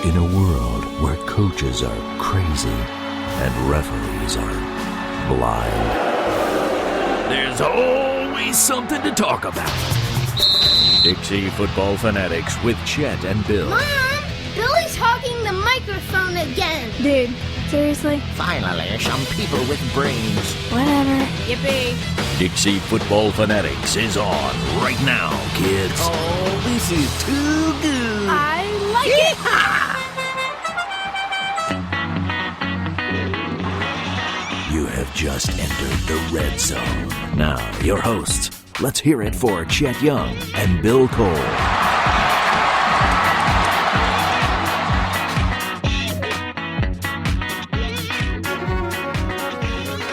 In a world where coaches are crazy and referees are blind, there's always something to talk about. Dixie Football Fanatics with Chet and Bill. Mom, Billy's hogging the microphone again. Dude, seriously? Finally, some people with brains. Whatever. Yippee. Dixie Football Fanatics is on right now, kids. Oh, this is too good. I like it. You have just entered the red zone. Now, your hosts. Let's hear it for Chet Young and Bill Cole.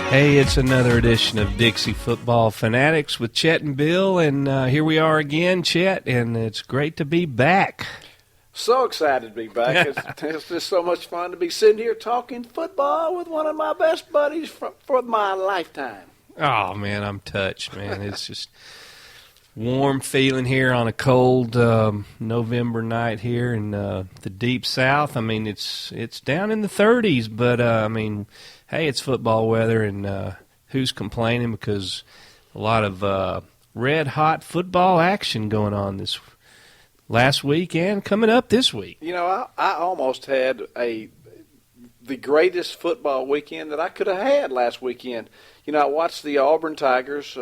Hey, it's another edition of Dixie Football Fanatics with Chet and Bill, and here we are again, Chet, and it's great to be back. So excited to be back. It's just so much fun to be sitting here talking football with one of my best buddies for my lifetime. Oh, man, I'm touched, man. It's just warm feeling here on a cold November night here in the deep south. I mean, it's down in the 30s, but, I mean, hey, it's football weather, and who's complaining, because a lot of red-hot football action going on this last week and coming up this week. You know, I almost had the greatest football weekend that I could have had last weekend. You know, I watched the Auburn Tigers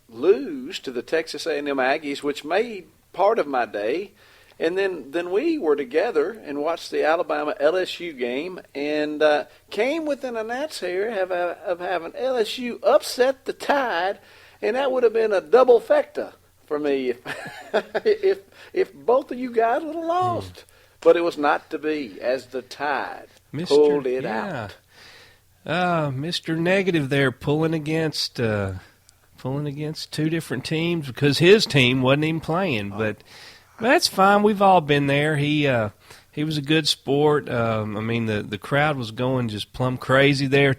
lose to the Texas A&M Aggies, which made part of my day. And then we were together and watched the Alabama LSU game and came within an ounce here of having LSU upset the Tide, and that would have been a double fecta for me if both of you guys would have lost. But it was not to be, as the Tide pulled it out. Mr. Negative there pulling against two different teams because his team wasn't even playing. But that's fine. We've all been there. He was a good sport. I mean, the crowd was going just plumb crazy there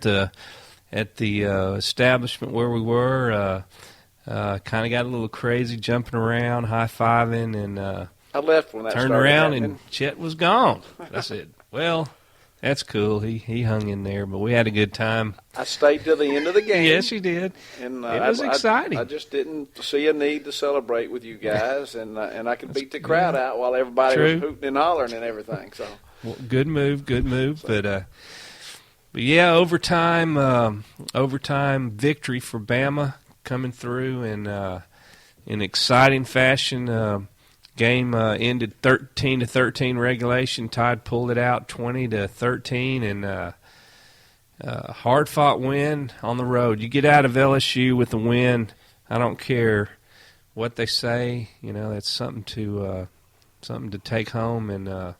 at the establishment where we were. Kind of got a little crazy, jumping around, high-fiving, and I left when that turned around and Chet was gone. I said, well, that's cool. He hung in there, but we had a good time. I stayed till the end of the game. Yes, you did. And it was exciting. I just didn't see a need to celebrate with you guys, and I could beat the crowd out while everybody was hooting and hollering and everything. So, well, good move. But yeah, overtime victory for Bama coming through in exciting fashion. Game ended 13-13 regulation. Tide pulled it out 20-13, and hard-fought win on the road. You get out of LSU with a win. I don't care what they say. You know, that's something to take home, and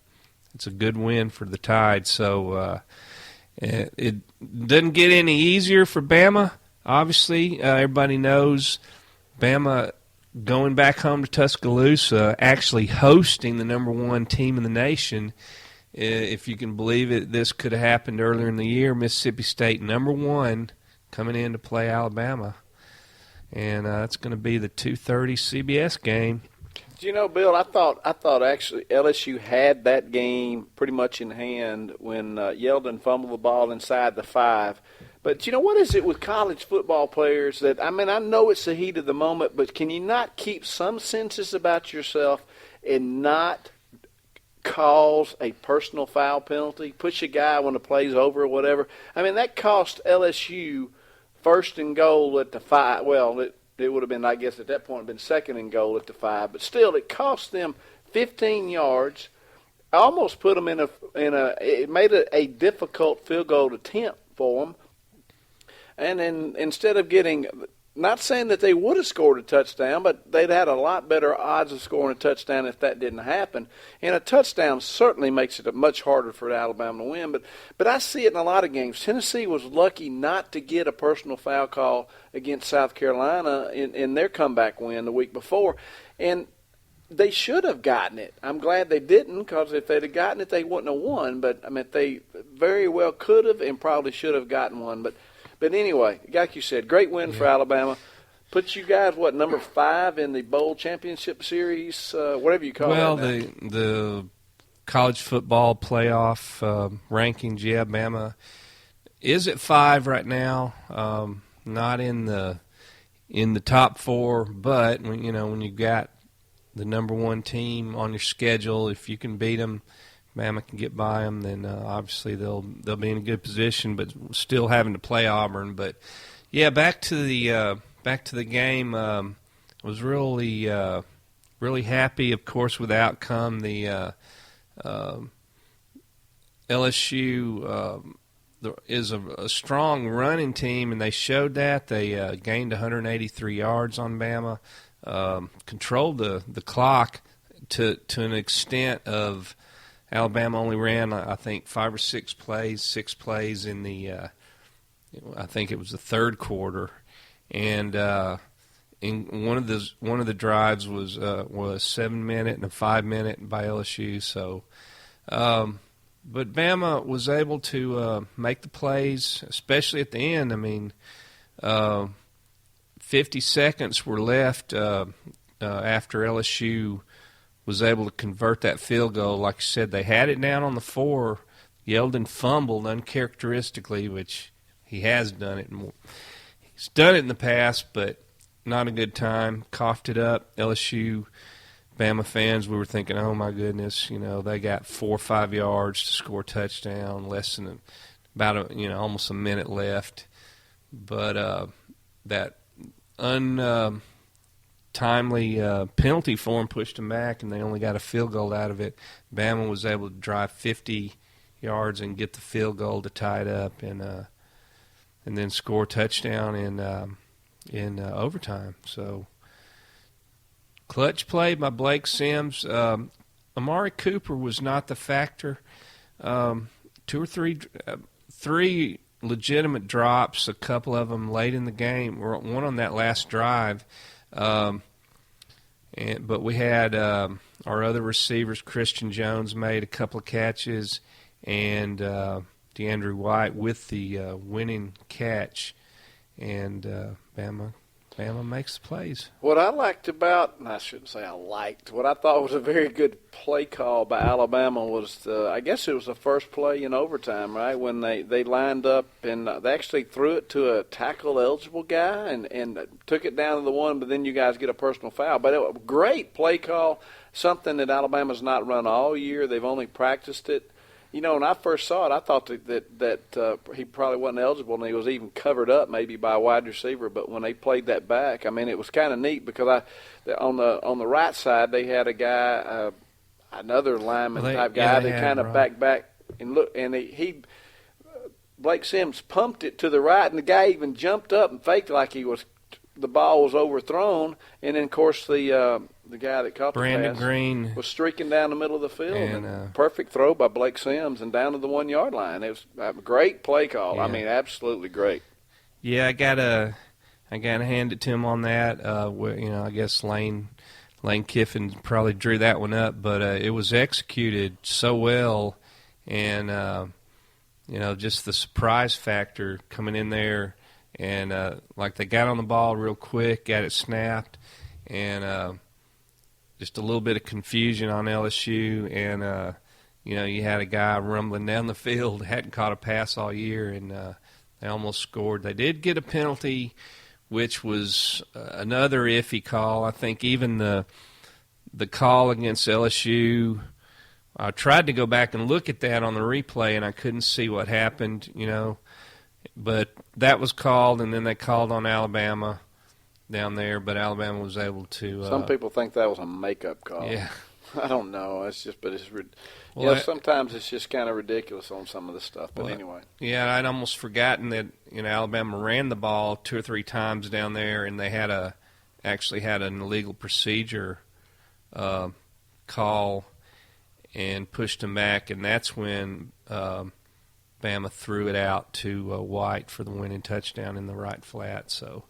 it's a good win for the Tide. So it doesn't get any easier for Bama. Obviously, everybody knows Bama going back home to Tuscaloosa, actually hosting the number one team in the nation. If you can believe it, this could have happened earlier in the year. Mississippi State, number one, coming in to play Alabama. And it's going to be the 2:30 CBS game. Do you know, Bill, I thought actually LSU had that game pretty much in hand when Yeldon fumbled the ball inside the 5. But, you know, what is it with college football players that, I mean, I know it's the heat of the moment, but can you not keep some senses about yourself and not cause a personal foul penalty, push a guy when the play's over or whatever? I mean, that cost LSU first and goal at the 5. Well, it would have been, I guess, at that point, been second and goal at the 5. But still, it cost them 15 yards. I almost put them it made it a difficult field goal attempt for them. And then instead of getting, not saying that they would have scored a touchdown, but they'd had a lot better odds of scoring a touchdown if that didn't happen. And a touchdown certainly makes it much harder for Alabama to win. But I see it in a lot of games. Tennessee was lucky not to get a personal foul call against South Carolina in their comeback win the week before. And they should have gotten it. I'm glad they didn't, because if they'd have gotten it, they wouldn't have won. But, I mean, they very well could have and probably should have gotten one. But anyway, like you said, great win for Alabama. Puts you guys, number 5 in the bowl championship series, whatever you call it. Well, the college football playoff rankings, yeah, Bama is at 5 right now. Not in the top 4, but when you've got the number 1 team on your schedule, if you can beat them, Bama can get by them, then obviously they'll be in a good position, but still having to play Auburn. But yeah, back to the game. I was really happy, of course, with the outcome. The LSU is a strong running team, and they showed that. They gained 183 yards on Bama, controlled the clock to an extent of Alabama only ran, I think, 5 or 6 plays in the, I think it was the third quarter, and in one of the drives was 7-minute and a 5-minute by LSU. So, but Bama was able to make the plays, especially at the end. I mean, 50 seconds were left after LSU was able to convert that field goal. Like I said, they had it down on the 4. Yeldon fumbled uncharacteristically, which he has done it. He's done it in the past, but not a good time. Coughed it up. LSU, Bama fans, we were thinking, oh my goodness, they got 4 or 5 yards to score a touchdown, less than almost a minute left. But that untimely penalty for him pushed them back, and they only got a field goal out of it. Bama was able to drive 50 yards and get the field goal to tie it up, and then score a touchdown in overtime. So clutch play by Blake Sims. Amari Cooper was not the factor. 2 or 3 legitimate drops, a couple of them late in the game. One on that last drive. But we had our other receivers, Christian Jones made a couple of catches, and DeAndre White with the winning catch, and Bama makes the plays. What I liked about, and I shouldn't say I liked, what I thought was a very good play call by Alabama was, I guess it was the first play in overtime, right, when they lined up and they actually threw it to a tackle-eligible guy and took it down to the 1, but then you guys get a personal foul. But it was a great play call, something that Alabama's not run all year. They've only practiced it. When I first saw it, I thought that he probably wasn't eligible, and he was even covered up maybe by a wide receiver. But when they played that back, I mean, it was kind of neat because on the right side they had a guy, another lineman type guy that kind of back and look, and Blake Sims pumped it to the right, and the guy even jumped up and faked like the ball was overthrown, and then of course the guy that caught Brandon the pass Green was streaking down the middle of the field, and perfect throw by Blake Sims and down to the 1-yard line. It was a great play call. Yeah. I mean, absolutely great. Yeah, I gotta hand it to him on that. I guess Lane Kiffin probably drew that one up, but it was executed so well, and just the surprise factor coming in there, and like they got on the ball real quick, got it snapped, and just a little bit of confusion on LSU, and you had a guy rumbling down the field, hadn't caught a pass all year, and they almost scored. They did get a penalty, which was another iffy call. I think even the call against LSU, I tried to go back and look at that on the replay, and I couldn't see what happened, but that was called, and then they called on Alabama down there, but Alabama was able to. Some people think that was a makeup call. Yeah, I don't know. It's just, but it's well, sometimes it's just kind of ridiculous on some of the stuff. But anyway, yeah, I'd almost forgotten that Alabama ran the ball 2 or 3 times down there, and they actually had an illegal procedure call and pushed them back, and that's when Bama threw it out to White for the winning touchdown in the right flat. So.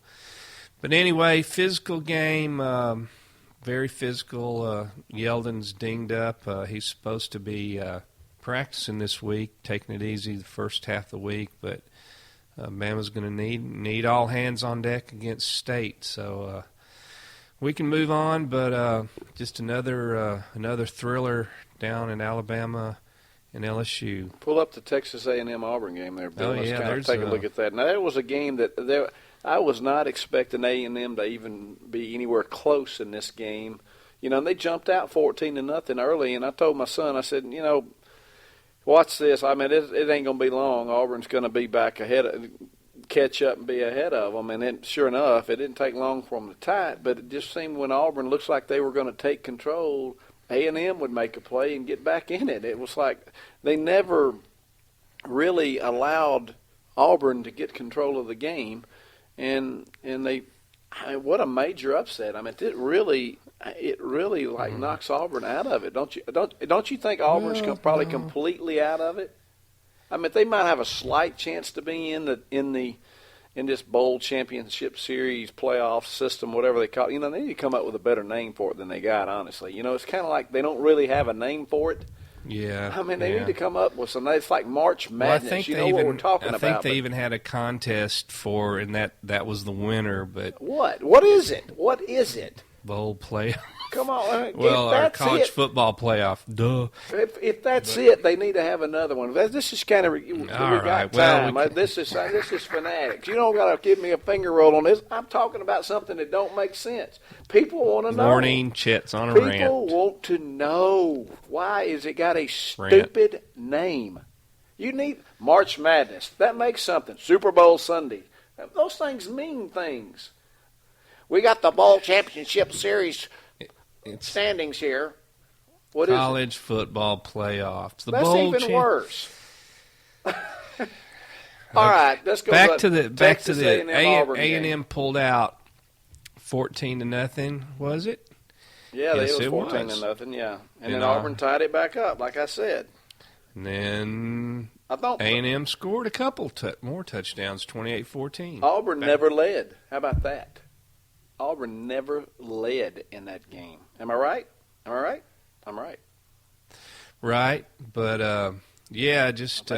But anyway, physical game, very physical. Yeldon's dinged up. He's supposed to be practicing this week, taking it easy the first half of the week. But Bama's going to need all hands on deck against State. So we can move on, but just another thriller down in Alabama and LSU. Pull up the Texas A&M Auburn game there, Bill. Oh, Let's yeah, kind of there's take a look at that. Now, that was a game that I was not expecting A&M to even be anywhere close in this game. You know, and they jumped out 14-0 early, and I told my son, I said, you know, watch this. I mean, it ain't going to be long. Auburn's going to be back ahead, catch up and be ahead of them. And then, sure enough, it didn't take long for them to tie it, but it just seemed when Auburn looks like they were going to take control, A&M would make a play and get back in it. It was like they never really allowed Auburn to get control of the game, and they, I mean, what a major upset. I mean, it really like knocks Auburn out of it. Don't you think Auburn's probably completely out of it? I mean, they might have a slight chance to be in this bowl championship series playoff system, whatever they call it. You know, they need to come up with a better name for it than they got, honestly. You know, it's kind of like they don't really have a name for it. Yeah. I mean, they need to come up with some. It's like March Madness. Well, I think what we're talking about. I think they even had a contest for, and that was the winner. But what is it? What is it? Bowl playoff. Come on. Well, our college football playoff. Duh. If that's it, they need to have another one. This is kind of we got time. Well, this is Fanatics. You don't got to give me a finger roll on this. I'm talking about something that don't make sense. People want to know. Morning, Chet's on a rant. People want to know, why is it got a stupid name? You need March Madness. That makes something. Super Bowl Sunday. Those things mean things. We got the bowl championship series standings here. What is it? College football playoffs. That's even worse. All right, let's go back to the A&M pulled out 14-0. Was it? Yeah, yes, it was 14-0. Yeah, and then Auburn tied it back up, like I said. And then A&M scored a couple more touchdowns, 28-14. Auburn never led. How about that? Auburn never led in that game. Am I right? I'm right. Right, but just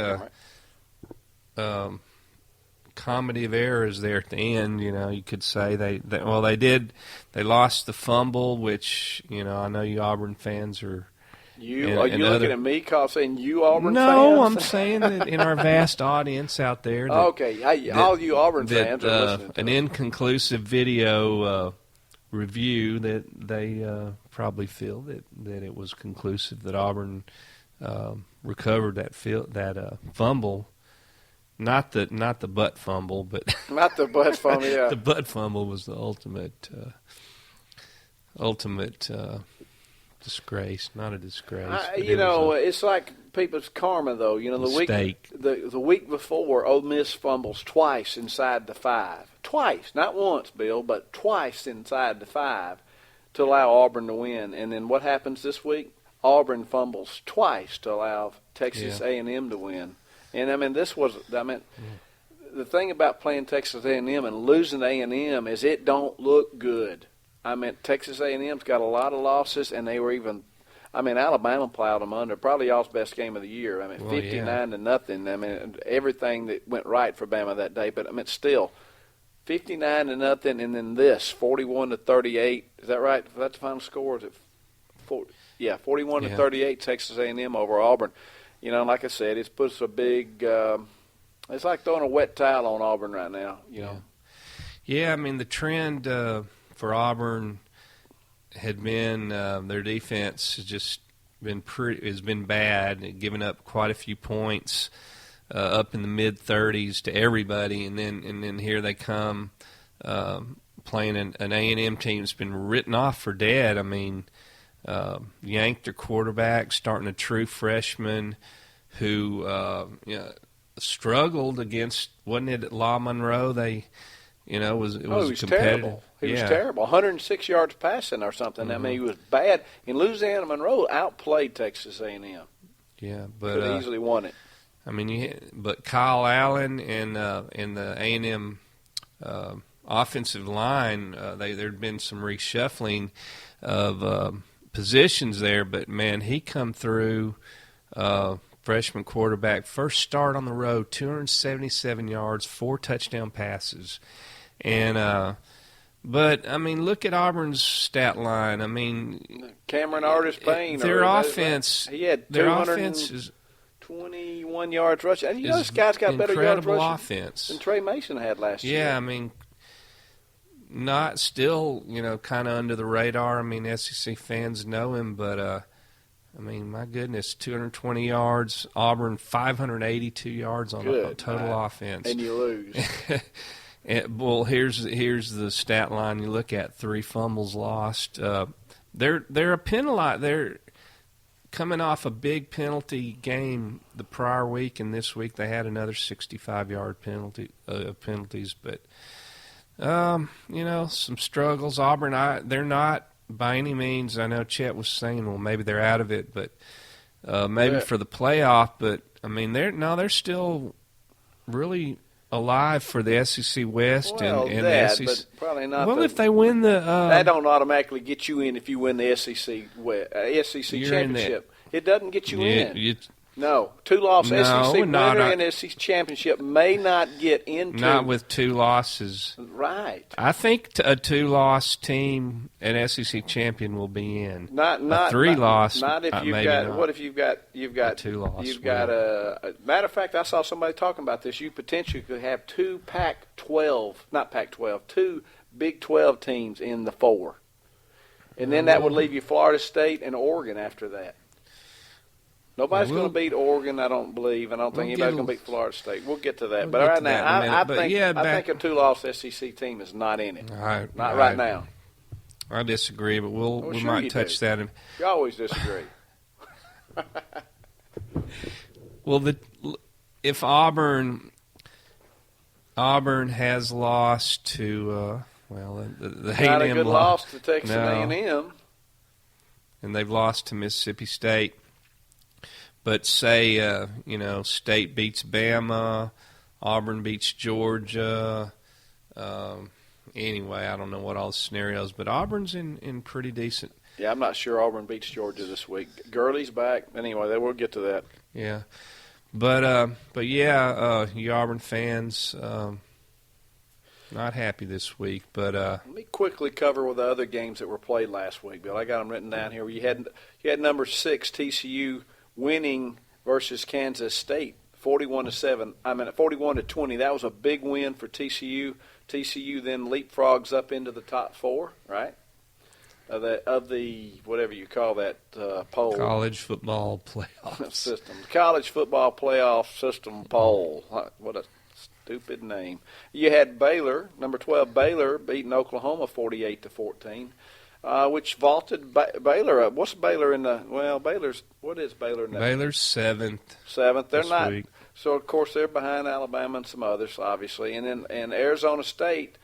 comedy of errors there at the end. You know, you could say they lost the fumble, which, you know, I know you Auburn fans are. Are you looking at me, saying you Auburn fans? No, I'm saying that in our vast audience out there. All you Auburn fans are listening to an inconclusive video review that they probably feel that it was conclusive that Auburn recovered that fumble. Not the butt fumble, but not the butt fumble. Yeah, the butt fumble was the ultimate disgrace. Not a disgrace. It's like people's karma, though. You know, the week before, Ole Miss fumbles twice inside the 5. Twice, not once, Bill, but twice inside the 5 to allow Auburn to win. And then what happens this week? Auburn fumbles twice to allow Texas A&M to win. And I mean, the thing about playing Texas A&M and losing A&M is it don't look good. I mean, Texas A&M's got a lot of losses, and they were even. I mean, Alabama plowed them under. Probably y'all's best game of the year. I mean, 59-0. I mean, everything that went right for Bama that day. But I mean, still, 59-0, and then this 41-38. Is that right? Is that the final score? Is it 41-38. Texas A&M over Auburn. You know, like I said, it's puts a big. It's like throwing a wet towel on Auburn right now. You know. Yeah, I mean the trend for Auburn had been their defense has been bad, giving up quite a few points, up in the mid-30s to everybody, and then here they come playing an A&M team that's been written off for dead. I mean, yanked their quarterback, starting a true freshman who struggled against, wasn't it at La Monroe? He was competitive. Terrible. He was terrible. 106 yards passing or something. I mean, he was bad. And Louisiana Monroe outplayed Texas A&M. Yeah, but could have easily won it. I mean, but Kyle Allen and the A&M offensive line, there'd been some reshuffling of positions there. But man, he come through. Freshman quarterback, first start on the road, 277 yards, 4 touchdown passes. And But, I mean, look at Auburn's stat line. I mean, Cameron Artis-Payne. Their offense. He had their offense is 21 yards rushing. And this guy's got better yards rushing offense than Trey Mason had last year. Yeah, I mean, not still, kind of under the radar. I mean, SEC fans know him, but, I mean, my goodness, 220 yards. Auburn, 582 yards on total offense. And you lose. Well, here's the stat line you look at: 3 fumbles lost. They're a penalty. They're coming off a big penalty game the prior week, and this week they had another 65-yard penalties. But some struggles. Auburn, they're not by any means. I know Chet was saying, well, maybe they're out of it, but maybe for the playoff. But I mean, they're still really alive for the SEC West and the SEC. But probably not. Well, if they win the that don't automatically get you in if you win the SEC championship. It doesn't get you in. No, 2-loss SEC winner and SEC championship may not get into. Not with 2 losses. Right. I think a 2-loss team, an SEC champion, will be in. Not 3-loss. Not if you've got. Not. What if you've got 2-loss? You've got a matter of fact. I saw somebody talking about this. You potentially could have 2 2 Big 12 teams in the 4, and then that would leave you Florida State and Oregon after that. Nobody's going to beat Oregon, I don't believe. I don't think anybody's going to beat Florida State. We'll get to that. But right now, I think a 2-loss SEC team is not in it. Not right now. I disagree, but we might touch that. You always disagree. Well, if Auburn has lost to the not a good loss to Texas A&M, and they've lost to Mississippi State. But say, State beats Bama, Auburn beats Georgia. Anyway, I don't know what all the scenarios, but Auburn's in pretty decent. Yeah, I'm not sure Auburn beats Georgia this week. Gurley's back. Anyway, we'll get to that. Yeah. But you Auburn fans, not happy this week. But let me quickly cover the other games that were played last week, Bill. I got them written down here. You had number 6 TCU winning versus Kansas State, 41-7. 41-20. That was a big win for TCU. TCU then leapfrogs up into the top 4, right? Of the whatever you call that poll. College football playoff system. College football playoff system poll. What a stupid name. You had Baylor, number 12 Baylor, beating Oklahoma 48-14. Which vaulted Baylor up. What's Baylor in the? Well, what is Baylor now? Baylor's 7th. 7th. They're not. Week. So of course they're behind Alabama and some others, obviously, and Arizona State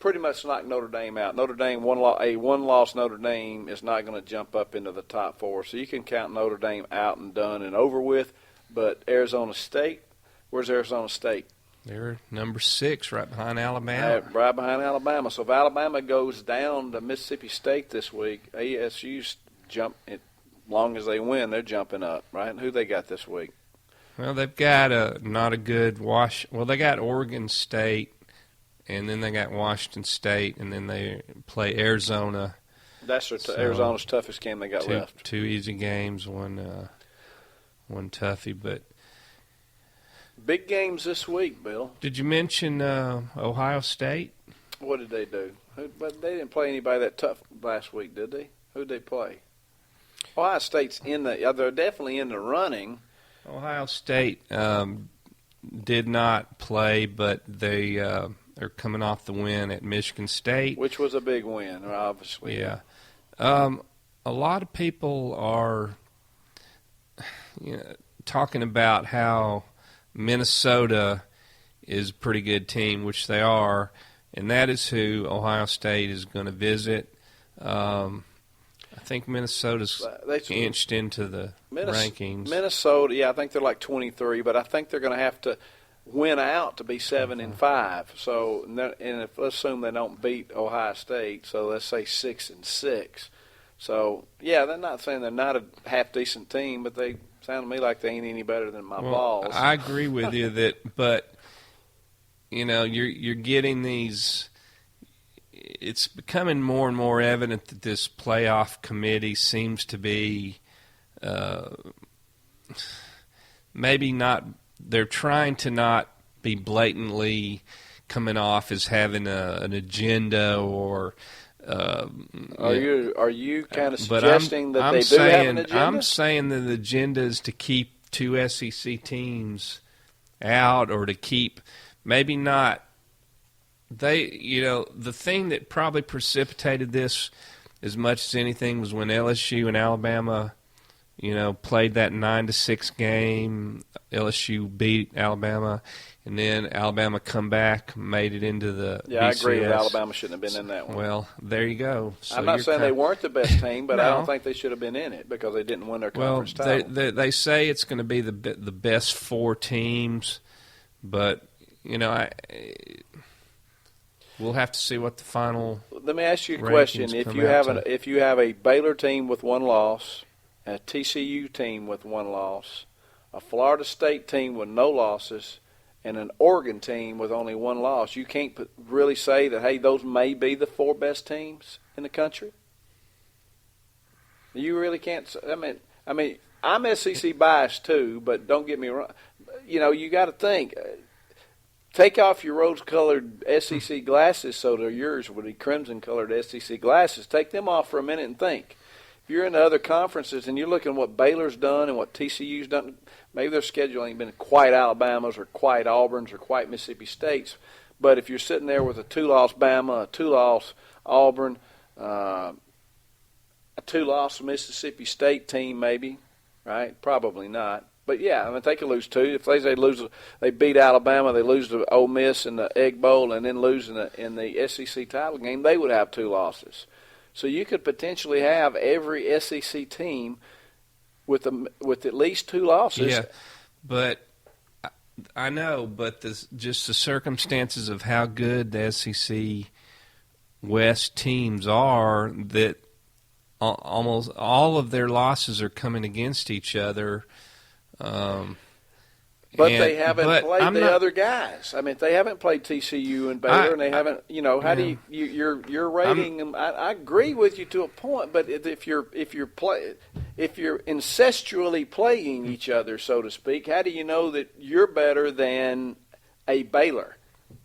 pretty much knocked Notre Dame out. Notre Dame one-loss Notre Dame is not going to jump up into the top 4, so you can count Notre Dame out and done and over with. But Arizona State, where's Arizona State? They're number 6, right behind Alabama. Right behind Alabama. So if Alabama goes down to Mississippi State this week, ASU's jump. As long as they win, they're jumping up, right? And who they got this week? Well, they've got not a good wash. Well, they got Oregon State, and then they got Washington State, and then they play Arizona. That's Arizona's toughest game they got left. 2 easy games, one toughie, but. Big games this week, Bill. Did you mention Ohio State? What did they do? But they didn't play anybody that tough last week, did they? Who did they play? Ohio State's they're definitely in the running. Ohio State did not play, but they are coming off the win at Michigan State. Which was a big win, obviously. Yeah. A lot of people are talking about how Minnesota is a pretty good team, which they are, and that is who Ohio State is going to visit. I think Minnesota's inched into the rankings. Minnesota, yeah, I think they're like 23, but I think they're going to have to win out to be 7-5. So, and let's assume they don't beat Ohio State, so let's say 6-6. So, yeah, they're not saying they're not a half-decent team, but they sound to me like they ain't any better than my balls. I agree with you but you're getting these. it's becoming more and more evident that this playoff committee seems to be maybe not. They're trying to not be blatantly coming off as having an agenda or. Are you kind of suggesting that they do have an agenda? I'm saying that the agenda is to keep two SEC teams out, or to keep maybe not. The thing that probably precipitated this as much as anything was when LSU and Alabama, played that 9-6 game. LSU beat Alabama, and then Alabama come back, made it into the BCS. I agree that Alabama shouldn't have been in that one. Well, there you go. So I'm not saying they weren't the best team, but No. I don't think they should have been in it because they didn't win their conference title. They say it's going to be the best four teams, but we'll have to see what the final. Let me ask you a question: if you have a Baylor team with one loss, a TCU team with one loss, a Florida State team with no losses, and an Oregon team with only one loss, you can't really say that, hey, those may be the four best teams in the country? You really can't. I mean, I'm SEC biased too, but don't get me wrong. You got to think. Take off your rose-colored SEC glasses so they're yours with the crimson-colored SEC glasses. Take them off for a minute and think. If you're in the other conferences and you're looking at what Baylor's done and what TCU's done, maybe their schedule ain't been quite Alabama's or quite Auburn's or quite Mississippi State's. But if you're sitting there with a 2-loss Bama, a 2-loss Auburn, a 2-loss Mississippi State team maybe, right? Probably not. But, yeah, they could lose two. If they beat Alabama, they lose to Ole Miss in the Egg Bowl and then lose in the SEC title game, they would have 2 losses. So you could potentially have every SEC team with at least 2 losses. Yeah, but I know, but just the circumstances of how good the SEC West teams are, that almost all of their losses are coming against each other. But they haven't played the other guys. I mean, they haven't played TCU and Baylor, and they haven't. How do you're rating them? I agree with you to a point, but if you're incestually playing each other, so to speak, how do you know that you're better than a Baylor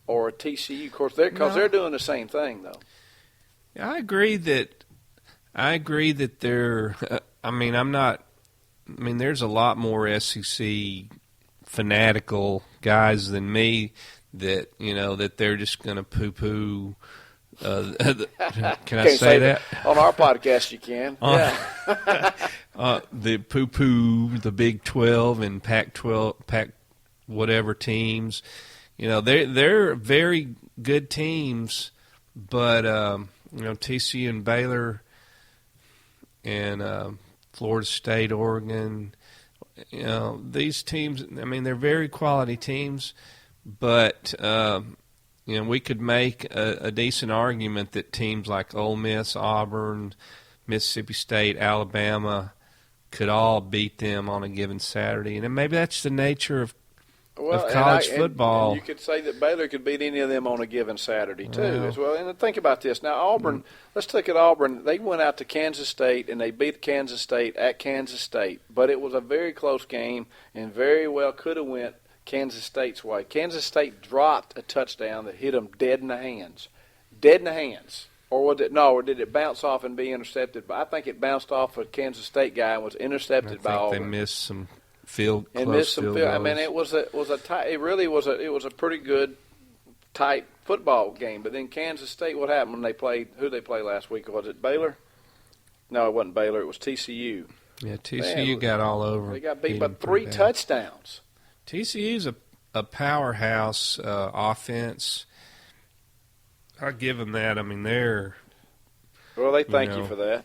or a TCU? Of course, they're doing the same thing, though. I agree that they're. There's a lot more SEC fanatical guys than me that that they're just going to poo-poo. Can I say that on our podcast? You can. The poo-poo the Big 12 and Pac-12, Pac whatever teams. They're very good teams, but TCU and Baylor and Florida State, Oregon, these teams, they're very quality teams, but, we could make a decent argument that teams like Ole Miss, Auburn, Mississippi State, Alabama could all beat them on a given Saturday. And maybe that's the nature of college football. And you could say that Baylor could beat any of them on a given Saturday, too, as well. And think about this. Now, Auburn, let's look at Auburn. They went out to Kansas State, and they beat Kansas State at Kansas State. But it was a very close game and very well could have went Kansas State's way. Kansas State dropped a touchdown that hit them dead in the hands. Dead in the hands. Or did it bounce off and be intercepted? But I think it bounced off a Kansas State guy and was intercepted by Auburn. They missed some field goals. It was a pretty good tight football game. But then Kansas State, what happened when they played? Who they play last week? Was it Baylor? No, it wasn't Baylor. It was TCU. Yeah, TCU got all over. They got beat by 3 touchdowns. TCU's a powerhouse offense. I give them that. They're. Well, they thank you for that.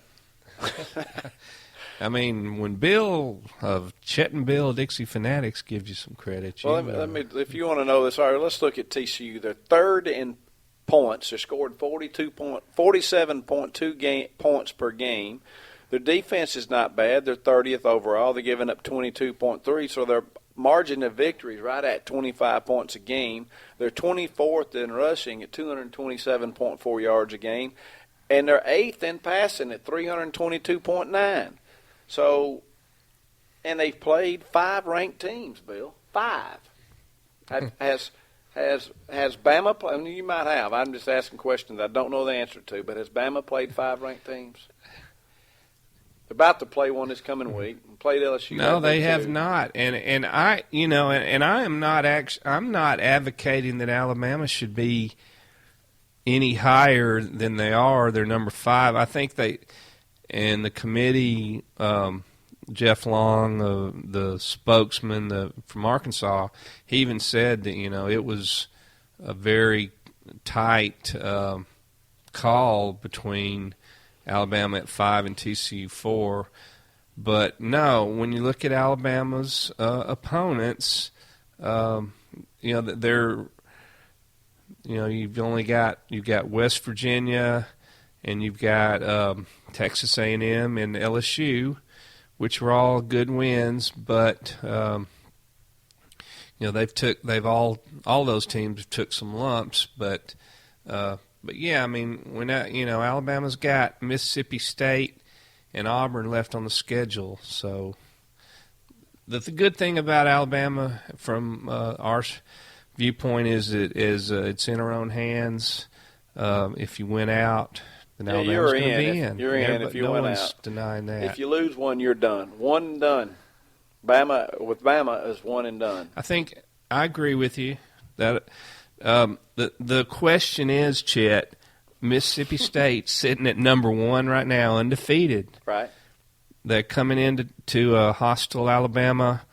When Bill of Chet and Bill Dixie Fanatics gives you some credit. Well, let me. If you want to know this, all right, let's look at TCU. They're third in points. They scored 47.2 points per game. Their defense is not bad. They're 30th overall. They're giving up 22.3, so they're margin of victory is right at 25 points a game. They're 24th in rushing at 227.4 yards a game, and they're 8th in passing at 322.9. So, and they've played 5 ranked teams, Bill. 5. Has Bama played? I mean, you might have. I'm just asking questions I don't know the answer to. But has Bama played 5 ranked teams? They're about to play one this coming week. Played LSU. No, they have not. And I, I am not I'm not advocating that Alabama should be any higher than they are. They're number 5. I think and the committee. Jeff Long, the spokesman from Arkansas, he even said that it was a very tight call between Alabama at 5 and TCU 4. But no, when you look at Alabama's opponents, they're you've got West Virginia, and you've got Texas A&M and LSU, which were all good wins, but all those teams took some lumps, but yeah, I mean, Alabama's got Mississippi State and Auburn left on the schedule, so the good thing about Alabama from our viewpoint is it's in our own hands. If you win out. Yeah, you're in. You're in if you no win one's out. Denying that. If you lose one, you're done. One and done. Bama is one and done. I think I agree with you that the question is, Chet, Mississippi State sitting at number 1 right now, undefeated. Right. They're coming into a hostile Alabama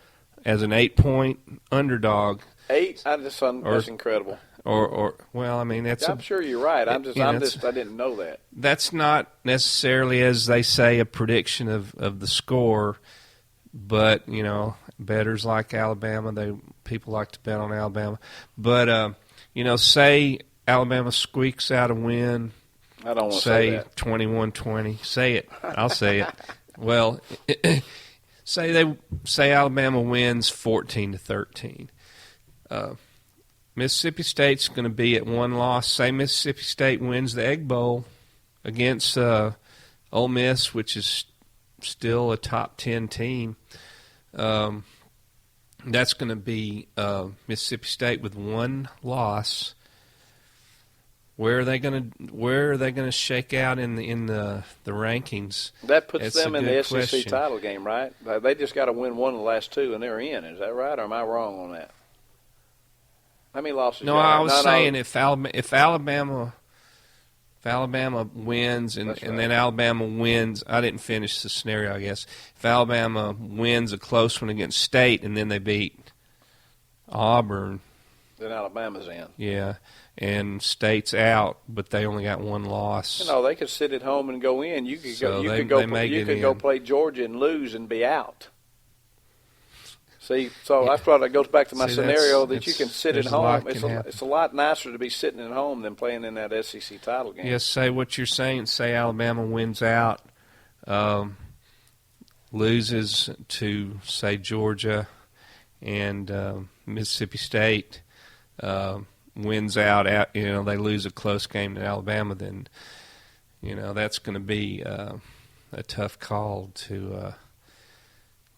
as an 8-point underdog. 8? That's incredible. Well, I mean, I'm sure you're right. I didn't know that. That's not necessarily, as they say, a prediction of the score, but bettors like Alabama. People like to bet on Alabama, but say Alabama squeaks out a win. I don't want to say that. 21-20. Say it. I'll say it. Well, say Alabama wins 14-13. Mississippi State's going to be at 1 loss. Say Mississippi State wins the Egg Bowl against Ole Miss, which is still a top 10 team. That's going to be Mississippi State with 1 loss. Where are they going to shake out in the rankings? That puts them in the SEC title game, right? They just got to win one of the last 2, and they're in. Is that right, or am I wrong on that? How many losses? No, I was saying if Alabama wins and then Alabama wins, I didn't finish the scenario, I guess. If Alabama wins a close one against State and then they beat Auburn, then Alabama's in. Yeah, and State's out, but they only got 1 loss. They could sit at home and go in. You could go play Georgia and lose and be out. See, so that's why it goes back to my scenario that you can sit at home. It's a lot nicer to be sitting at home than playing in that SEC title game. Yes, say what you're saying. Say Alabama wins out, loses to, say, Georgia, and Mississippi State wins out. They lose a close game to Alabama, then that's going to be a tough call to,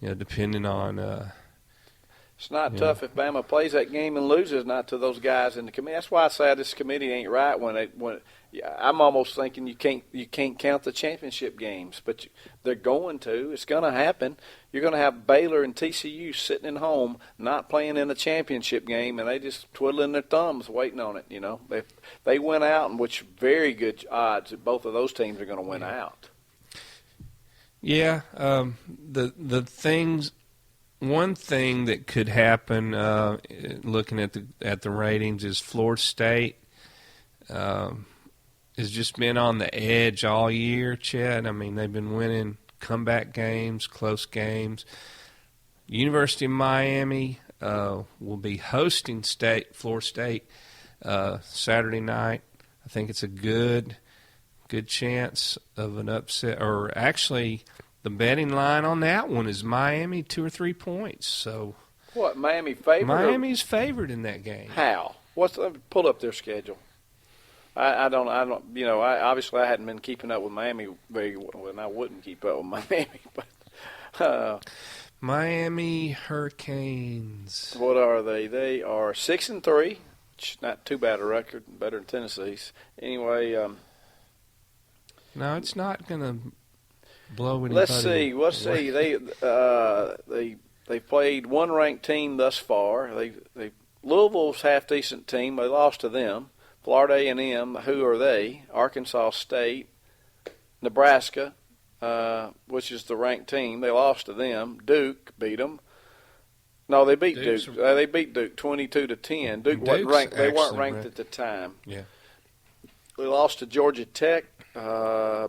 depending on. It's not tough if Bama plays that game and loses, not to those guys in the committee. That's why I say this committee ain't right. When I'm almost thinking you can't count the championship games, but they're going to. It's going to happen. You're going to have Baylor and TCU sitting at home, not playing in the championship game, and they just twiddling their thumbs, waiting on it. They went out, and which very good odds that both of those teams are going to win out. Yeah, the things. One thing that could happen, looking at the ratings, is Florida State has just been on the edge all year, Chad. I mean, they've been winning comeback games, close games. University of Miami will be hosting Florida State Saturday night. I think it's a good chance of an upset, or actually – the betting line on that one is Miami 2 or 3 points. So What, Miami favored? Miami's favored in that game. How? Pull up their schedule. I don't. Obviously I hadn't been keeping up with Miami very well, and I wouldn't keep up with Miami. But Miami Hurricanes. what are they? They are 6-3. Not too bad a record. Better than Tennessee's. Anyway. No, it's not going to blow anybody. Let's see. They've played one ranked team thus far. Louisville's half decent team. They lost to them. Florida A&M. Who are they? Arkansas State, Nebraska, which is the ranked team. They lost to them. Duke beat them. No, they beat Duke. They beat Duke 22-10. Duke wasn't ranked. They weren't ranked at the time. Yeah. They lost to Georgia Tech.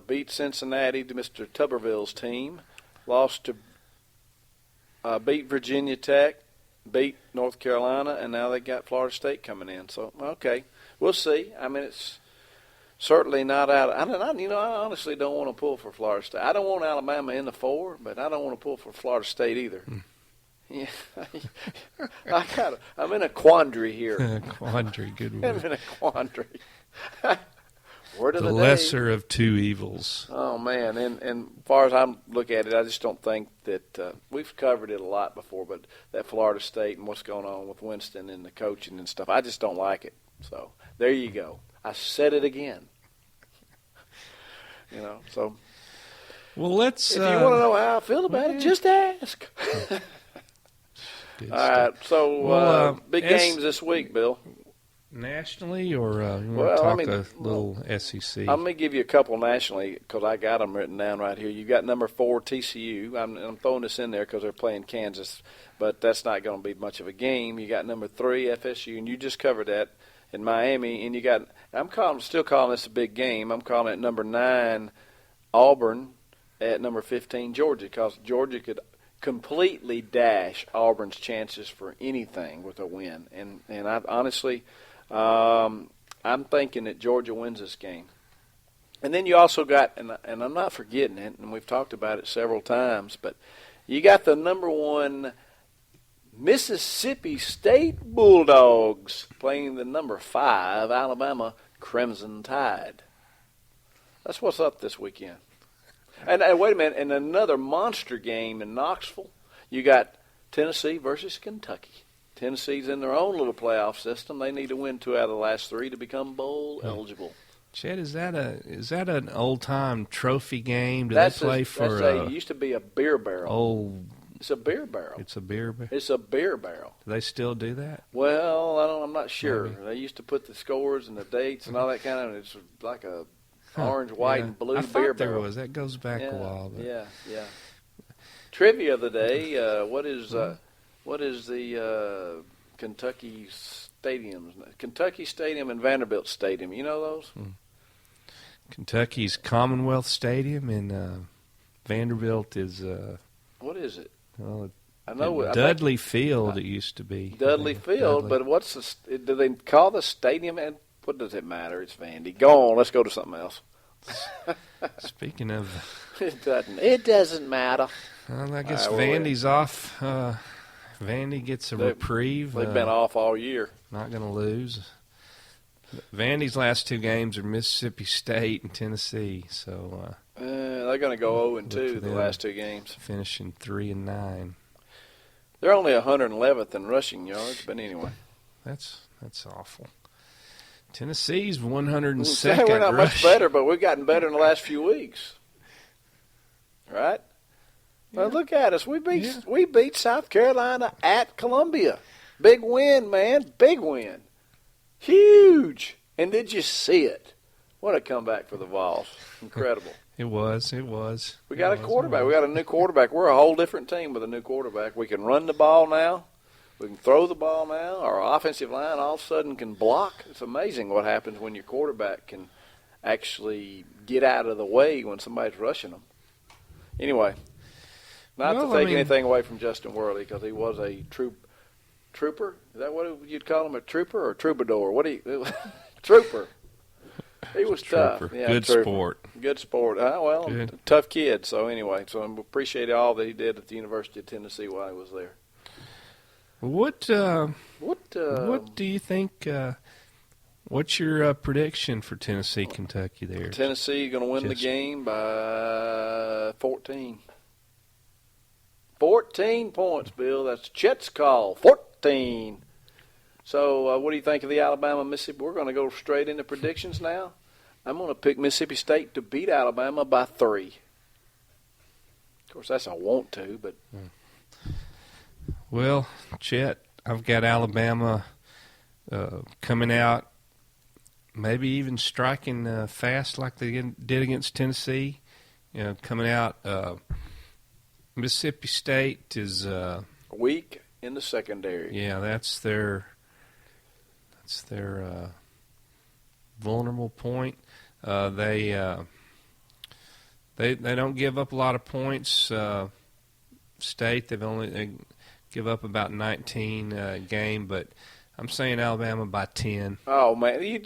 Beat Cincinnati, to Mr. Tuberville's team. Lost to beat Virginia Tech, beat North Carolina, and now they got Florida State coming in. So, okay, we'll see. I mean, it's certainly not out. I honestly don't want to pull for Florida State. I don't want Alabama in the 4, but I don't want to pull for Florida State either. Yeah, I'm in a quandary here. Quandary, good I'm word. in a quandary. Word of The the lesser of two evils. Oh, man, and as far as I look at it, I just don't think that we've covered it a lot before, but that Florida State and what's going on with Winston and the coaching and stuff, I just don't like it. So there you go. I said it again. So. Well, let's. If you want to know how I feel about it, just ask. All right, so big games this week, Bill. Nationally, or you want to talk a little SEC? I'm going to give you a couple nationally because I got them written down right here. You got number 4 TCU. I'm throwing this in there because they're playing Kansas, but that's not going to be much of a game. You got number 3 FSU, and you just covered that in Miami. And you got still calling this a big game. I'm calling it number 9 Auburn at number 15 Georgia, because Georgia could completely dash Auburn's chances for anything with a win. And I honestly. I'm thinking that Georgia wins this game. And then you also got, and I'm not forgetting it, and we've talked about it several times, but you got the number 1 Mississippi State Bulldogs playing the number 5 Alabama Crimson Tide. That's what's up this weekend. And wait a minute, in another monster game in Knoxville, you got Tennessee versus Kentucky. Tennessee's in their own little playoff system. They need to win 2 out of the last 3 to become bowl eligible. Chet, is that an old time trophy game? Do they play for? It used to be a beer barrel. It's a beer barrel. It's a beer barrel. It's a beer barrel. Do they still do that? Well, I'm not sure. Maybe. They used to put the scores and the dates and all that kind of. It's like a orange, white, and blue I beer thought there barrel. Was. That goes back a while. But. Yeah. Trivia of the day. What is the Kentucky stadiums? Kentucky Stadium and Vanderbilt Stadium. You know those? Kentucky's Commonwealth Stadium, and Vanderbilt is. What is it? Well, I know Dudley Field. It used to be Dudley Field, but what's do they call the stadium? And what does it matter? It's Vandy. Go on. Let's go to something else. Speaking of, it doesn't matter. Well, I guess Vandy's off. Vandy gets a reprieve. They've been off all year. Not going to lose. Vandy's last 2 games are Mississippi State and Tennessee, so they're going to go 0-2 the last 2 games, finishing 3-9. They're only 111th in rushing yards, but anyway, that's awful. Tennessee's 102nd. We're not much better, but we've gotten better in the last few weeks, right? Yeah. Well, look at us. We beat South Carolina at Columbia. Big win, man. Big win. Huge. And did you see it? What a comeback for the Vols. Incredible. It was. We got a quarterback. We got a new quarterback. We're a whole different team with a new quarterback. We can run the ball now. We can throw the ball now. Our offensive line all of a sudden can block. It's amazing what happens when your quarterback can actually get out of the way when somebody's rushing them. Anyway. Not to take anything away from Justin Worley, because he was a trooper. Is that what you'd call him, a trooper or troubadour? Trooper. He was tough. Yeah, Good sport. Good sport. Good. Tough kid. So anyway, so I appreciate all that he did at the University of Tennessee while he was there. What do you think? What's your prediction for Tennessee, Kentucky there? Tennessee going to win the game by 14. 14 points, Bill. That's Chet's call. 14. So what do you think of the Alabama-Mississippi? We're going to go straight into predictions now. I'm going to pick Mississippi State to beat Alabama by 3. Of course, that's a want to, but. Well, Chet, I've got Alabama coming out, maybe even striking fast like they did against Tennessee. Coming out. Mississippi State is weak in the secondary. Yeah, that's their vulnerable point. They don't give up a lot of points. State they give up about 19 a game, but I'm saying Alabama by 10. Oh man,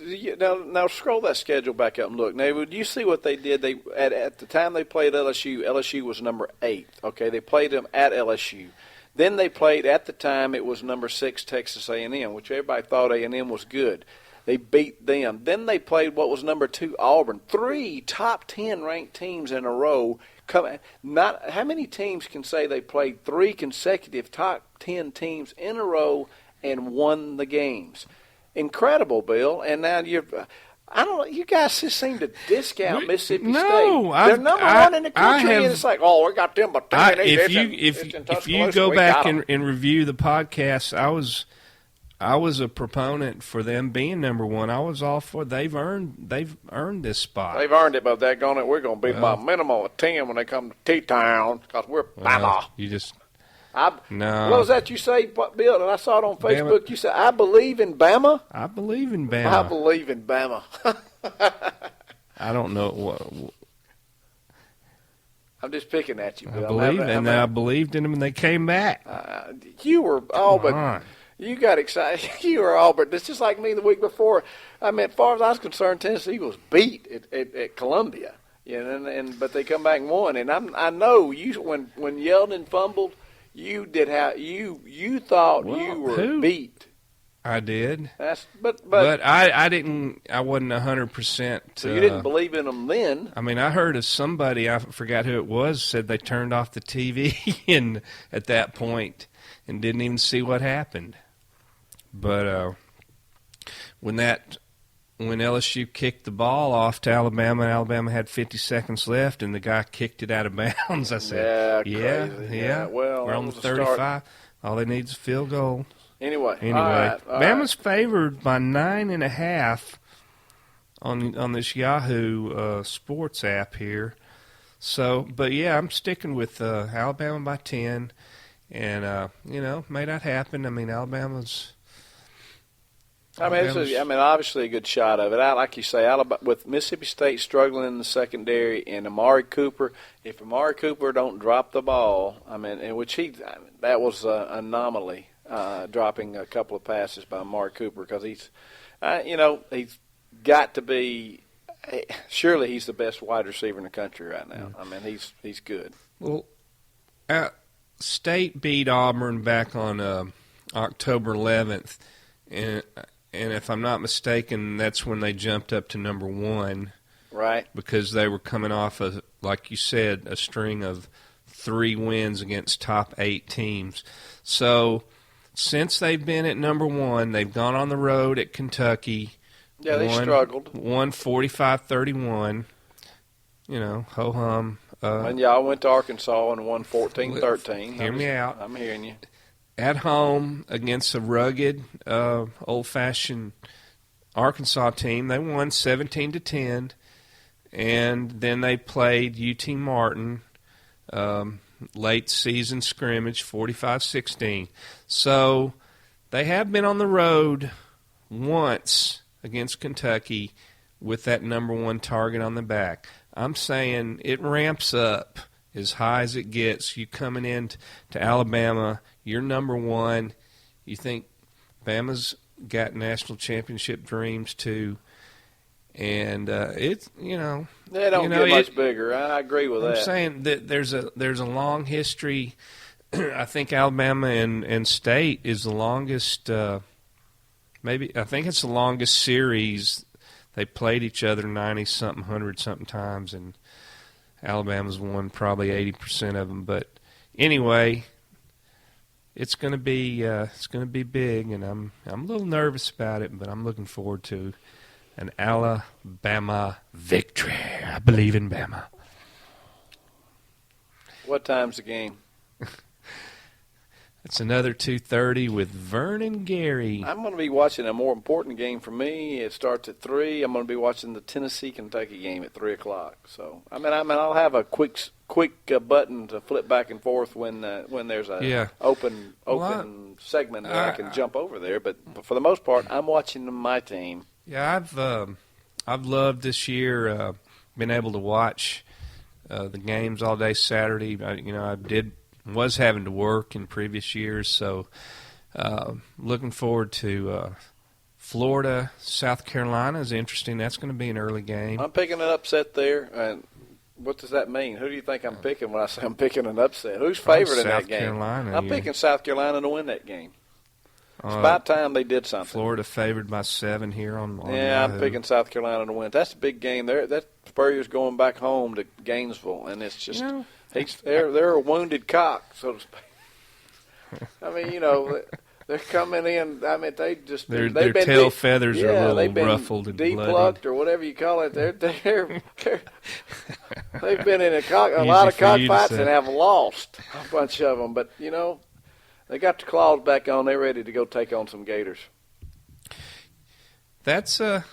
now scroll that schedule back up and look. Now, would you see what they did? They at the time they played LSU. LSU was number 8. Okay, they played them at LSU. Then they played at the time it was number 6 Texas A&M, which everybody thought A&M was good. They beat them. Then they played what was number 2 Auburn. 3 top 10 ranked teams in a row. Not how many teams can say they played 3 consecutive top 10 teams in a row and won the games? Incredible, Bill. And now I don't know. You guys just seem to discount Mississippi State. They're number 1 in the country, and it's like, oh, we got them by 10. If you go back and review the podcast, I was a proponent for them being number 1. I was all for they've earned this spot. They've earned it, but we're going to be by a minimum of 10 when they come to T-Town because we're Bama. No. What was that you say, Bill? And I saw it on Facebook. Bama. You said, I believe in Bama? I believe in Bama. I believe in Bama. I don't know what. I'm just picking at you, Bill. I believed in them, and they came back. You were all but. You got excited. You were all but. It's just like me the week before. I mean, as far as I was concerned, Tennessee was beat at Columbia. But they come back and won. And I know you when Yeldon fumbled. You thought you were beat. I did. But I didn't. I wasn't 100%. So you didn't believe in them then. I mean, I heard of somebody, I forgot who it was, said they turned off the TV at that point and didn't even see what happened. But when LSU kicked the ball off to Alabama, and Alabama had 50 seconds left, and the guy kicked it out of bounds, I said, yeah. Well, we're on the 35. All they need is a field goal. Anyway, all Bama's favored by 9.5 on this Yahoo Sports app here. So, but yeah, I'm sticking with Alabama by 10, and may not happen. I mean, Alabama's. Obviously a good shot of it. Like you say, Alabama, with Mississippi State struggling in the secondary and Amari Cooper, if Amari Cooper don't drop the ball, that was an anomaly, dropping a couple of passes by Amari Cooper because he's got to be. Surely he's the best wide receiver in the country right now. I mean, he's good. Well, State beat Auburn back on October 11th, and if I'm not mistaken, that's when they jumped up to number 1. Right. Because they were coming off, like you said, a string of 3 wins against top 8 teams. So since they've been at number 1, they've gone on the road at Kentucky. Yeah, they struggled. Won 45-31. Ho-hum. And y'all went to Arkansas and won 14-13. Hear me out. I'm hearing you. At home against a rugged, old-fashioned Arkansas team, they won 17-10, and then they played UT Martin, late season scrimmage, 45-16. So they have been on the road once against Kentucky with that number 1 target on the back. I'm saying it ramps up as high as it gets. You coming in to Alabama, you're number 1. You think Bama's got national championship dreams too, and it's they don't get much bigger. I agree with that. I'm saying that there's a long history I think Alabama and State is the longest. I think it's the longest series. They played each other 90-something, 100-something times, and Alabama's won probably 80% of them. But anyway, it's going to be big, and I'm a little nervous about it, but I'm looking forward to an Alabama victory. I believe in Bama. What time's the game? It's another 2:30 with Vernon Gary. I'm going to be watching a more important game for me. It starts at 3. I'm going to be watching the Tennessee-Kentucky game at 3 o'clock. So, I'll have a quick button to flip back and forth when there's a open segment that I can jump over there. But for the most part, I'm watching my team. Yeah, I've loved this year. Been able to watch the games all day Saturday. I was having to work in previous years, so looking forward to Florida, South Carolina is interesting. That's going to be an early game. I'm picking an upset there. And what does that mean? Who do you think I'm picking when I say I'm picking an upset? Who's favored in that game? South Carolina. I'm picking South Carolina to win that game. It's about time they did something. Florida favored by 7 here on Yeah, Yahoo. I'm picking South Carolina to win. That's a big game. That Spurrier's going back home to Gainesville, and it's just they're a wounded cock, so to speak. They're coming in. Their tail feathers are a little ruffled and depulged bloodied. or whatever you call it. They've been in a lot of cockfights and have lost a bunch of them, but they got the claws back on. They're ready to go take on some Gators. That's a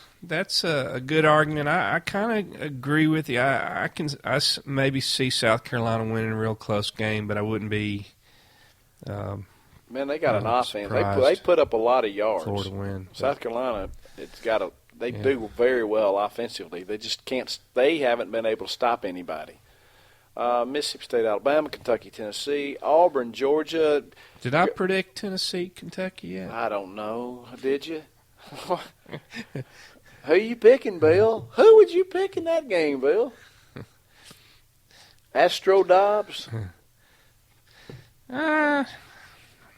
good argument. I kind of agree with you. I maybe see South Carolina winning a real close game, but I wouldn't be. Man, they got an offense. Surprised. They put up a lot of yards. Florida win. South Carolina, they do very well offensively. They just can't. They haven't been able to stop anybody. Mississippi State, Alabama, Kentucky, Tennessee, Auburn, Georgia. Did I predict Tennessee, Kentucky yet? I don't know. Did you? Who you picking, Bill? Who would you pick in that game, Bill? Astro Dobbs?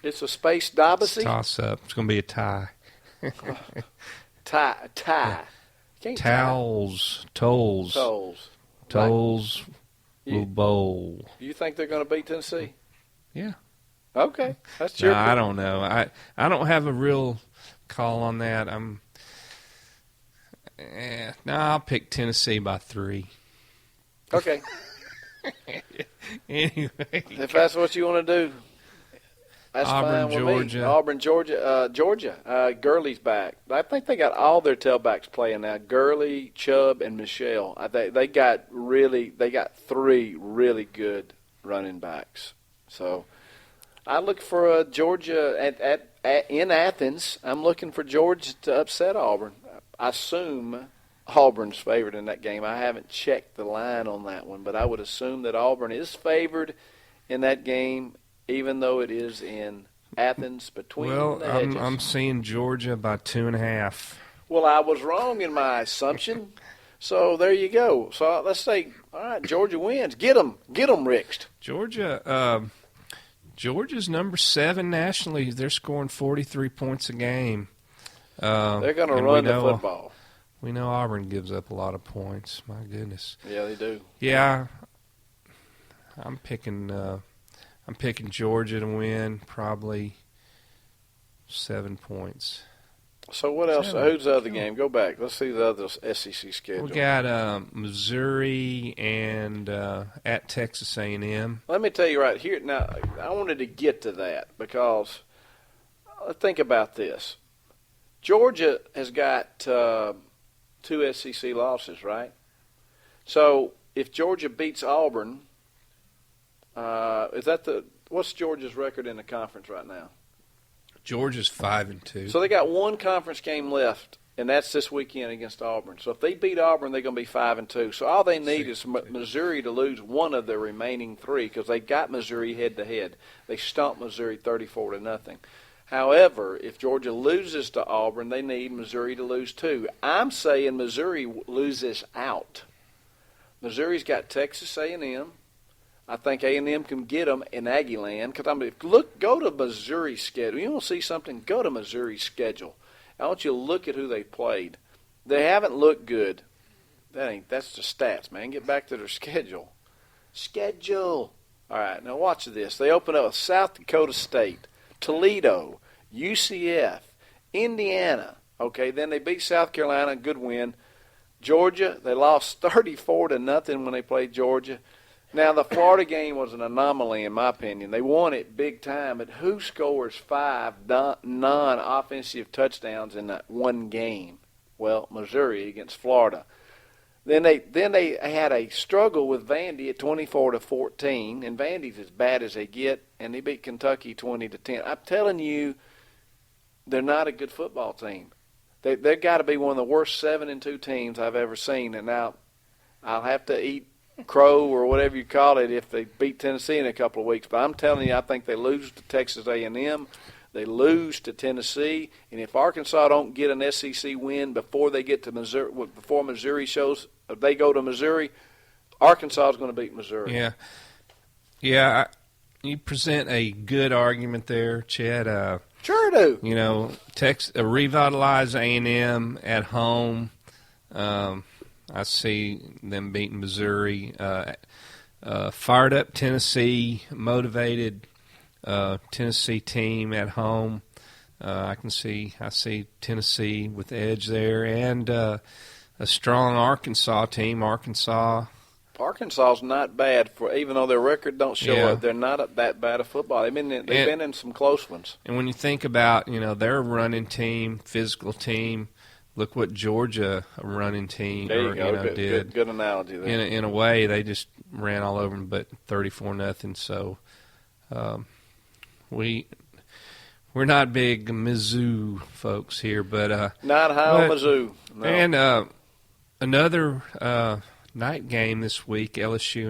It's a space Dobbacy? Toss-up. It's going to be a tie. Tie. Tolls. Will bowl. You think they're going to beat Tennessee? Yeah. Okay. That's your I don't know. I don't have a real call on that. I'll pick Tennessee by 3. Okay. Anyway. If that's what you want to do, that's Auburn, fine with Georgia. me. Auburn, Georgia. Gurley's back. I think they got all their tailbacks playing now. Gurley, Chubb, and Michelle. They got 3 really good running backs. So I look for Georgia in Athens. I'm looking for Georgia to upset Auburn. I assume Auburn's favored in that game. I haven't checked the line on that one, but I would assume that Auburn is favored in that game, even though it is in Athens between the hedges. I'm seeing Georgia by 2.5. Well, I was wrong in my assumption, so there you go. So let's say, all right, Georgia wins. Get them, Rixt. Georgia's number 7 nationally. They're scoring 43 points a game. They're going to run the football. We know Auburn gives up a lot of points. My goodness. Yeah, they do. Yeah, I'm picking Georgia to win, probably 7 points. So what else? Who's the other game? Go back. Let's see the other SEC schedule. We got Missouri and at Texas A&M. Let me tell you right here. Now, I wanted to get to that because think about this. Georgia has got 2 SEC losses, right? So if Georgia beats Auburn, what's Georgia's record in the conference right now? Georgia's 5-2. So they got 1 conference game left, and that's this weekend against Auburn. So if they beat Auburn, they're going to be 5-2. So all they need is Missouri to lose one of their remaining 3 because they got Missouri head-to-head. They stomped Missouri 34-0. However, if Georgia loses to Auburn, they need Missouri to lose 2. I'm saying Missouri loses out. Missouri's got Texas A&M, I think A&M can get them in Aggieland. Because go to Missouri's schedule. You want to see something? Go to Missouri's schedule. I want you to look at who they played. They haven't looked good. That's the stats, man. Get back to their schedule. Schedule. All right, now watch this. They open up with South Dakota State, Toledo, UCF, Indiana. Okay, then they beat South Carolina, good win. Georgia, they lost 34-0 when they played Georgia. Now, the Florida game was an anomaly, in my opinion. They won it big time, but who scores 5 non-offensive touchdowns in that one game? Well, Missouri against Florida. Then they had a struggle with Vandy at 24-14, and Vandy's as bad as they get, and they beat Kentucky 20-10. I'm telling you, they're not a good football team. They've got to be one of the worst 7-2 teams I've ever seen. And now I'll have to eat crow or whatever you call it if they beat Tennessee in a couple of weeks. But I'm telling you, I think they lose to Texas A&M. They lose to Tennessee. And if Arkansas don't get an SEC win before they get to Missouri, before Missouri shows they go to Missouri, Arkansas is going to beat Missouri. Yeah. You present a good argument there, Chad. Sure do. You know, revitalize A&M at home. I see them beating Missouri. Fired up Tennessee, motivated Tennessee team at home. I see Tennessee with the edge there, and a strong Arkansas team. Arkansas's not bad even though their record don't show up. They're not that bad of football. They've been in some close ones. And when you think about their running team, physical team, look what Georgia running team did. Good analogy there. In a way, they just ran all over them, but 34-0. So we're not big Mizzou folks here, but not Mizzou. No. And another night game this week, LSU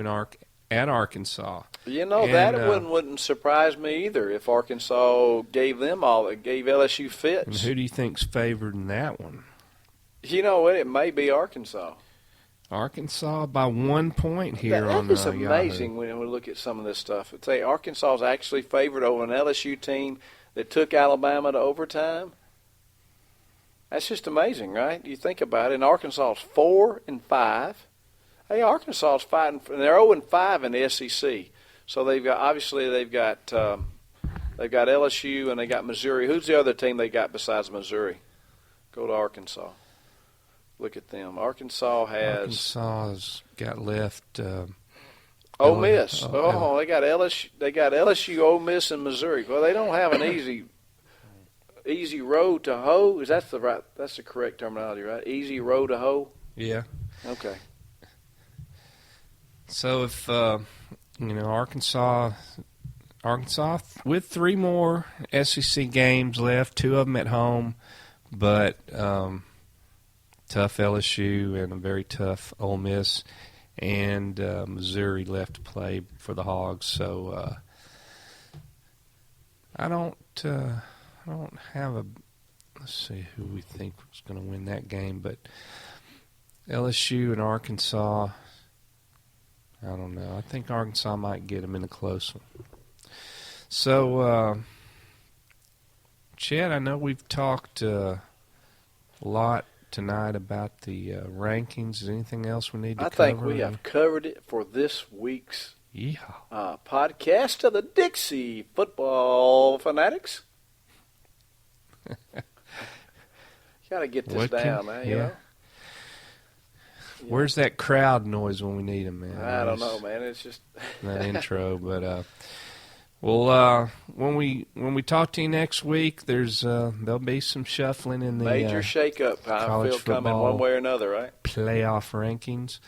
at Arkansas. That wouldn't surprise me either if Arkansas gave LSU fits. And who do you think's favored in that one? You know what? It may be Arkansas. Arkansas by 1 point here on That is amazing Yahoo. when we look at some of this stuff. Say Arkansas is actually favored over an LSU team that took Alabama to overtime. That's just amazing, right? You think about it. And Arkansas is 4-5. Hey, Arkansas is fighting. They're 0-5 in the SEC. So they've got LSU and they got Missouri. Who's the other team they got besides Missouri? Go to Arkansas. Look at them. Arkansas's got left. Ole Miss. They got LSU. They got LSU, Ole Miss, and Missouri. Well, they don't have an easy road to hoe. That's the correct terminology, right? Easy road to hoe. Yeah. Okay. So if Arkansas with 3 more SEC games left, 2 of them at home, but tough LSU and a very tough Ole Miss, and Missouri left to play for the Hogs. So I don't have a. Let's see who we think is going to win that game, but LSU and Arkansas. I don't know. I think Arkansas might get them in a close one. So, Chad, I know we've talked a lot tonight about the rankings. Is there anything else we need to cover? I think we have covered it for this week's podcast of the Dixie Football Fanatics. Got to get this down, man. You know? Where's that crowd noise when we need them, man? I don't know, man. It's just that intro, but when we talk to you next week, there'll be some shuffling in the major shakeup. I feel coming one way or another, right? Playoff rankings.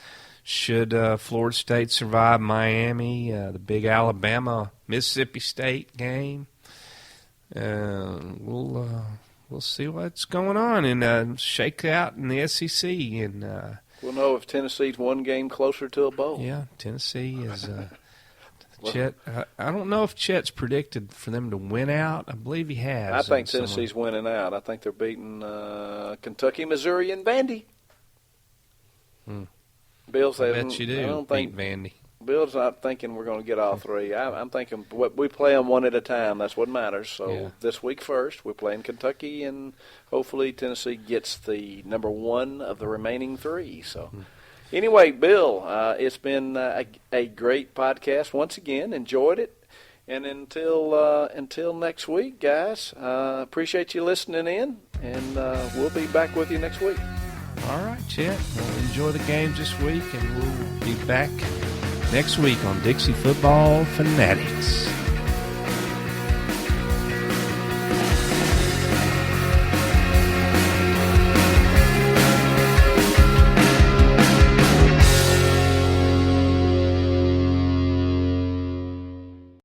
Should Florida State survive Miami, the big Alabama Mississippi State game? We'll see what's going on and shake out in the SEC and. We'll know if Tennessee's one game closer to a bowl. Yeah, Tennessee is. Chet, I don't know if Chet's predicted for them to win out. I believe he has. I think Tennessee's winning out. I think they're beating Kentucky, Missouri, and Vandy. Bills. I bet you do. I don't think Vandy. Bill's not thinking we're going to get all three. I'm thinking we play them one at a time. That's what matters. So this week first, we're playing Kentucky, and hopefully Tennessee gets the number one of the remaining three. So anyway, Bill, it's been a great podcast once again. Enjoyed it. And until next week, guys, appreciate you listening in, and we'll be back with you next week. All right, Chet. Well, enjoy the games this week, and we'll be back next week on Dixie Football Fanatics.